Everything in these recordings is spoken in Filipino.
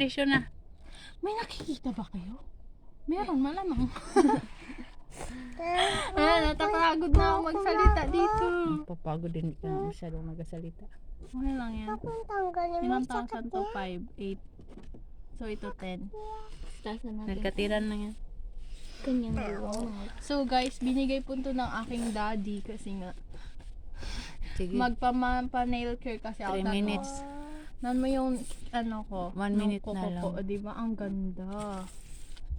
Presyo na. May nakikita ba kayo? Meron, malamang. Natapagod na ako magsalita dito. Papagod din ka na masyadong magasalita. Okay lang yan. Ilang thousand to 5, 8. So ito 10. Nagkatiran na yan. Kanyang buwang. So guys, binigay po ito ng aking daddy kasi nga Sige. magpa-nail care kasi 3 ako. minutes. Nan mo yung ano ko, 1 minute ng na kuko ko, lang. di ba? Ang ganda.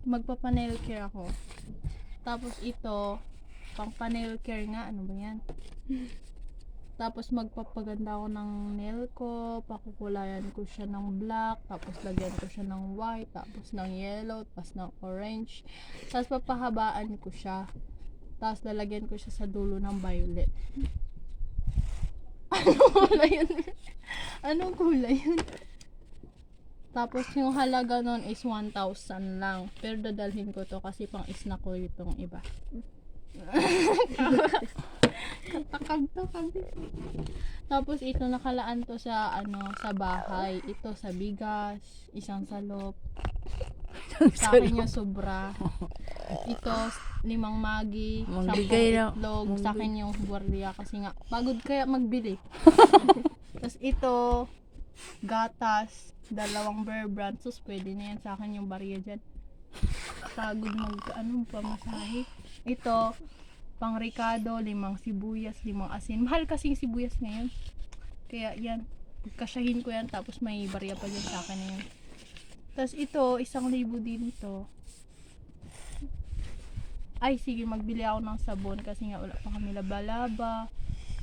Magpapa-nail care ako. Tapos ito, pang pa-nail care nga, ano ba yan? Tapos magpapaganda ako ng nail ko, pakukulayan ko siya ng black, tapos lagyan ko siya ng white, tapos ng yellow, tapos ng orange. Tapos papahabaan ko siya. Tapos lalagyan ko siya sa dulo ng violet. Anong kulay yun? Anong kulay yun? Tapos yung halaga nun is 1,000 lang. Pero dadalhin ko to kasi pang snack ko itong iba. Katakab-takab. Tapos ito nakalaan to sa sa bahay. Ito sa bigas, isang salop. Sa akin yung sobra. Ito 5 magi, 10 Magbigay na. itlog. Sa akin yung buwardiya kasi nga pagod kaya magbili. Tapos ito gatas, 2 Bear Brand. Sus, pwede na yan sa akin yung barya dyan. Pagod pamasahe. Ito pang Ricardo, 5 sibuyas, 5 asin. Mahal kasing sibuyas ngayon. Kaya yan, kasyahin ko yan tapos may barya pa dyan sa akin na yan. Tapos ito, 1,000 din ito. Ay, sige, magbili ako ng sabon kasi nga wala pa kami laba-laba.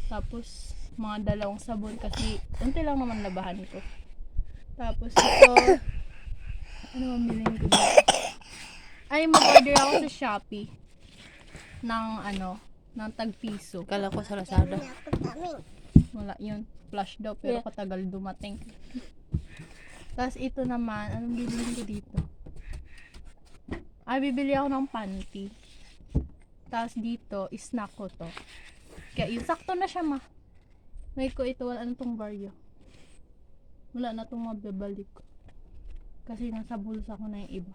Tapos, mga 2 sabon kasi unti lang naman labahan ko. Tapos ito, ano mamilin ko dito? Ay, mag-order ako sa Shopee ng ng tag-piso. Kala ko sa Lazada. Wala yun. Flash daw pero katagal dumating. Tapos ito naman, anong bibilin ko dito? Ay, bibili ako ng panty. Tapos dito, snack ko to. Kaya yun, sakto na siya ma. May ko ito, wala na tong baryo. Wala na tong mababalik ko. Kasi nasa bulsa ko na yung iba.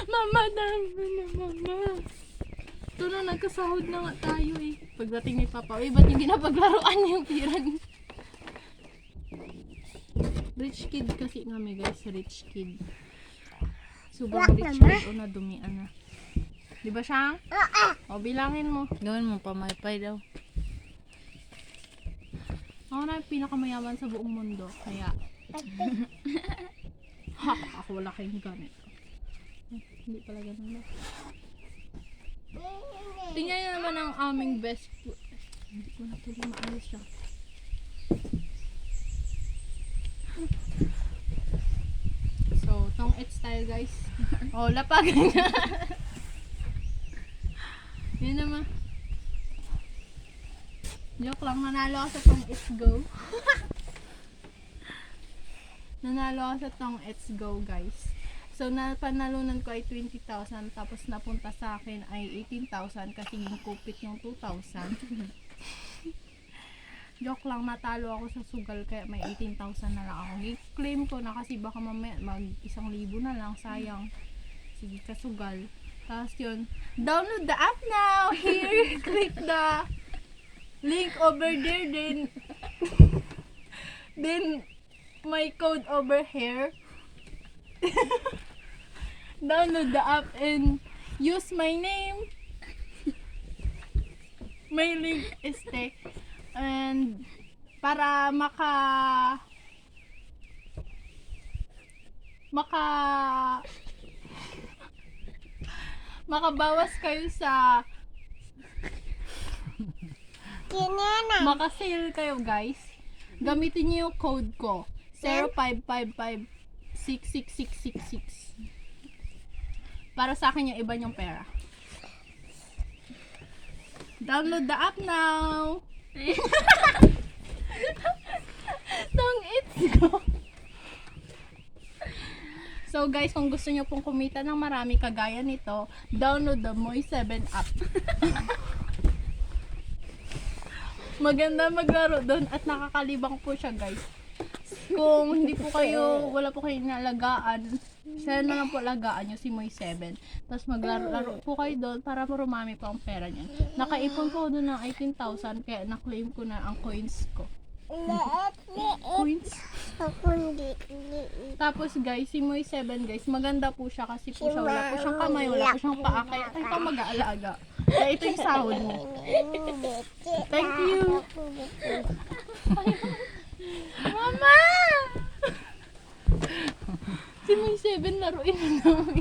Mama, dami na mama. Ito na, nagkasahod na nga tayo eh. Pagdating ni Papa, ba't yung ginapaglaruan yung tira niya? Rich kid kasi kami guys, rich kid. Sobrang rich kid o nadumian na. Di ba siya? O bilangin mo. Gawin mo pamaypay daw. Ako na yung pinakamayaman sa buong mundo. Kaya, ako wala kayong gamit. Hindi pala ganun na. Tingnan nyo naman ang aming best food. Hindi ko na tuloy maalis siya. So, tong it style guys. Oh, lapag na. Yun naman. Joke lang, nanalo ako sa tong It's Go. Nanalo ako sa tong It's Go guys. So, napanalunan ko ay 20,000 tapos napunta sa akin ay 18,000 kasi yung kupit yung 2,000. Joke lang, natalo ako sa sugal kaya may 18,000 na lang ako. I-claim ko na kasi baka mamaya mag 1,000 na lang, sayang. Sige, kasugal. Tapos yun, download the app now! Here, click the link over there, then my code over here. Download the app and use my name. My link is there. And para makabawas kayo sa maka-sale kayo guys, gamitin niyo yung code ko 0555666666 para sa akin yung iba niyong pera. Download the app now. Tong It's Go. So guys, kung gusto nyo pong kumita ng marami kagaya nito, download the Moy7 app. Maganda maglaro doon at nakakalibang po siya guys. kung hindi po kayo, wala po kayong nalagaan, siya na lang po alagaan nyo si Moy 7. Tapos maglaro po kayo doon para marumami po ang pera niyan. Nakaipon po doon ng 18,000 kaya na-claim ko na ang coins ko. Coins? Tapos guys, si Moy 7 guys, maganda po siya kasi po siya, wala po siyang kamay, wala po siyang paa, kaya tayo pa mag-aalaga. Kaya ito yung sahod mo. Thank you! Mama! Si Moy 7 laruin na namin.